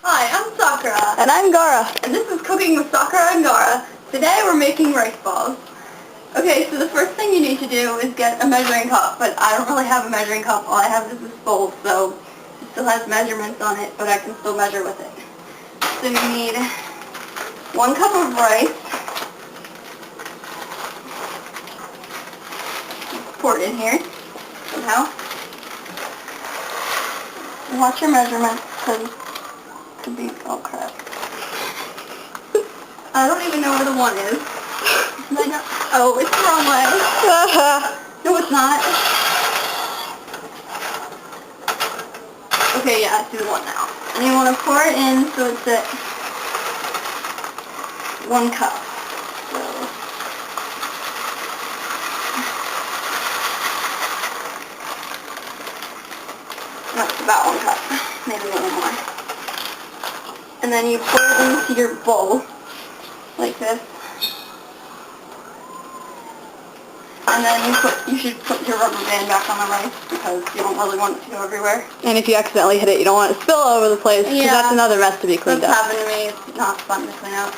Hi, I'm Sakura. And I'm Gaara. And this is Cooking with Sakura and Gaara. Today we're making rice balls. Okay, so the first thing you need to do is get a measuring cup, but I don't really have a measuring cup. All I have is this bowl, so it still has measurements on it, but I can still measure with it. So you need 1 cup of rice. Pour it in here somehow. And watch your measurements, because it could be all crap. I don't even know where the 1 is. Oh, it's the wrong way. No, it's not. Okay, yeah, I see the 1 now. And you want to pour it in so it's at 1 cup. So that's about 1 cup, maybe a little more. And then you pour it into your bowl, like this. And then you should put your rubber band back on the rice because you don't really want it to go everywhere. And if you accidentally hit it, you don't want it to spill all over the place, because that's another mess to be cleaned up. That's happened to me. It's not fun to clean up.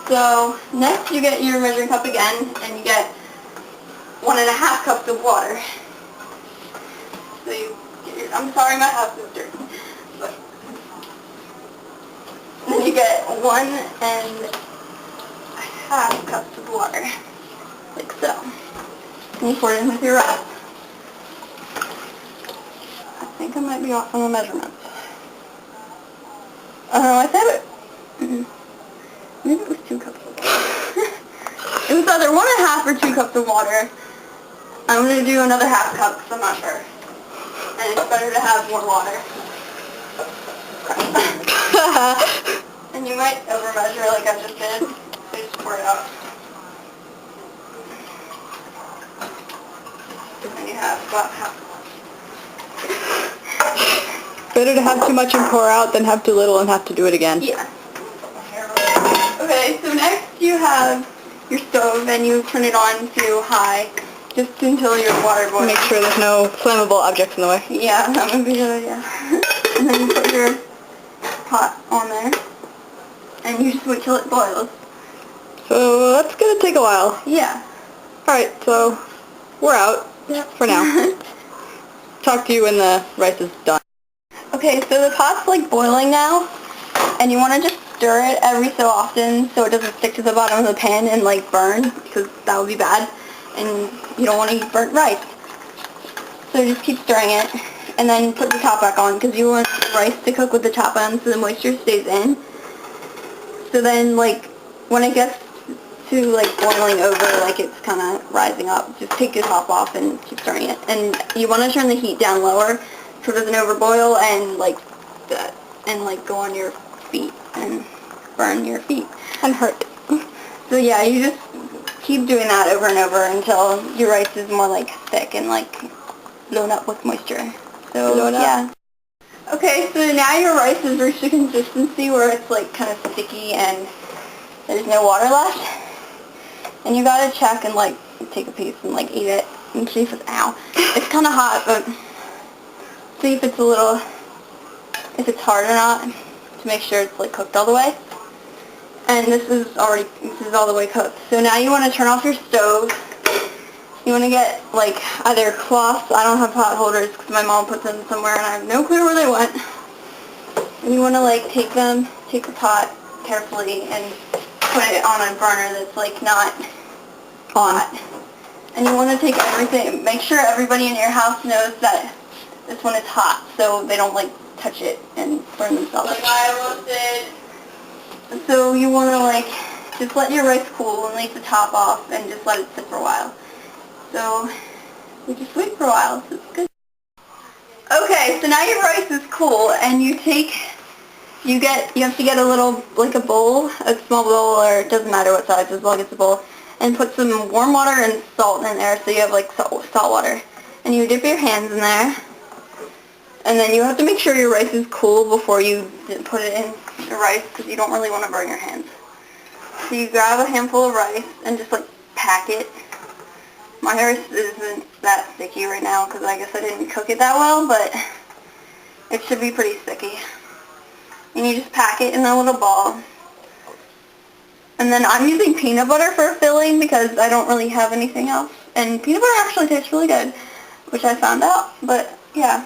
So next you get your measuring cup again, and you get 1.5 cups of water. So you get your, I'm sorry my house is dirty. But then you get 1.5 cups of water. Like so. And you pour it in with your rice. I think I might be off on the measurements. I said it. Maybe it was 2 cups of water. It was either 1.5 or 2 cups of water. I'm going to do another 1/2 cup because I'm not sure. And it's better to have more water. And you might over measure like I just did. So just pour it out. And you have about half. Better to have too much and pour out than have too little and have to do it again. Yeah. Okay, so next you have your stove and you turn it on to high just until your water boils. Make sure there's no flammable objects in the way. Yeah, that would be good, yeah. And then you put your pot on there and you just wait till it boils. So that's going to take a while. Yeah. Alright, so we're out. Yep. For now. Talk to you when the rice is done. Okay, so the pot's like boiling now, and you want to just stir it every so often so it doesn't stick to the bottom of the pan and like burn, because that would be bad, and you don't want to eat burnt rice. So just keep stirring it, and then put the top back on, because you want the rice to cook with the top on so the moisture stays in. So then like when it gets to like boiling over, like it's kind of rising up, just take the top off and keep stirring it. And you want to turn the heat down lower so it doesn't overboil and like go on your feet and burn your feet And hurt. So yeah, you just keep doing that over and over until your rice is more like thick and like blown up with moisture. So yeah. Okay, so now your rice has reached a consistency where it's like kind of sticky and there's no water left. And you gotta check and like take a piece and like eat it and see if it's, it's kind of hot, but see if it's if it's hard or not to make sure it's like cooked all the way. And this is all the way cooked. So now you want to turn off your stove. You want to get like either cloths. I don't have pot holders because my mom puts them somewhere and I have no clue where they went. And you want to like take the pot carefully and put it on a burner that's like not hot. And you want to take everything, make sure everybody in your house knows that this one is hot so they don't like touch it and burn themselves. Like I almost did. So you want to like just let your rice cool and leave the top off and just let it sit for a while. So we just wait for a while, so it's good. Okay, so now your rice is cool and you have to get a little, like a bowl, a small bowl, or it doesn't matter what size, as long as it's a bowl, and put some warm water and salt in there so you have like salt water. And you dip your hands in there, and then you have to make sure your rice is cool before you put it in the rice because you don't really want to burn your hands. So you grab a handful of rice and just like pack it. My rice isn't that sticky right now because I guess I didn't cook it that well, but it should be pretty sticky. and you just pack it in a little ball. And then I'm using peanut butter for filling because I don't really have anything else. And peanut butter actually tastes really good, which I found out. But yeah,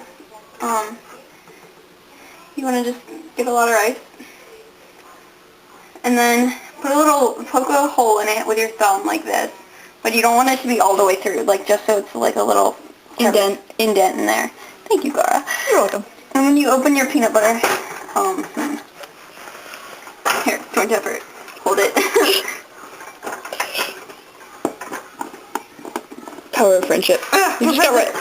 you want to just get a lot of rice. And then poke a hole in it with your thumb like this. But you don't want it to be all the way through, like just so it's like a little indent in there. Thank you, Gaara. You're welcome. And when you open your peanut butter, here, don't tap it. Hold it. Power of friendship. You just got right.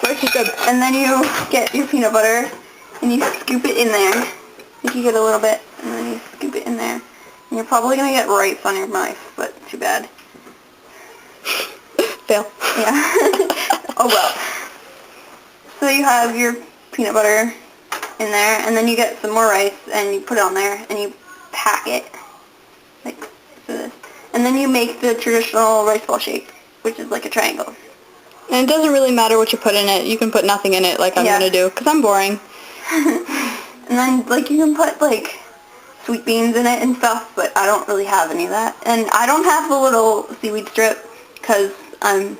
Rice is good. And then you get your peanut butter and you scoop it in there. If you get a little bit, and then you scoop it in there. And you're probably going to get rice on your knife, but too bad. Fail. Yeah. Oh well. So you have your peanut butter in there, and then you get some more rice, and you put it on there, and you pack it like this. And then you make the traditional rice ball shape, which is like a triangle. And it doesn't really matter what you put in it. You can put nothing in it like I'm going to do, because I'm boring. And then, like, you can put, like, sweet beans in it and stuff, but I don't really have any of that. And I don't have the little seaweed strip, because I'm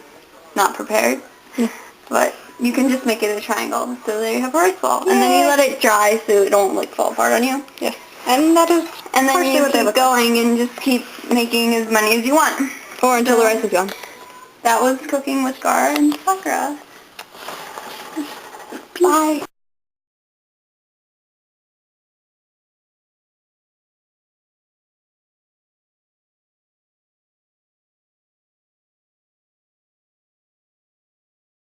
not prepared. Yeah. But you can just make it a triangle, so there you have a rice ball. And then you let it dry so it don't, like, fall apart on you. Yeah. And that is and then you keep going and just keep making as many as you want. Or until the rice is gone. That was Cooking with Gaara and Sakura. Bye.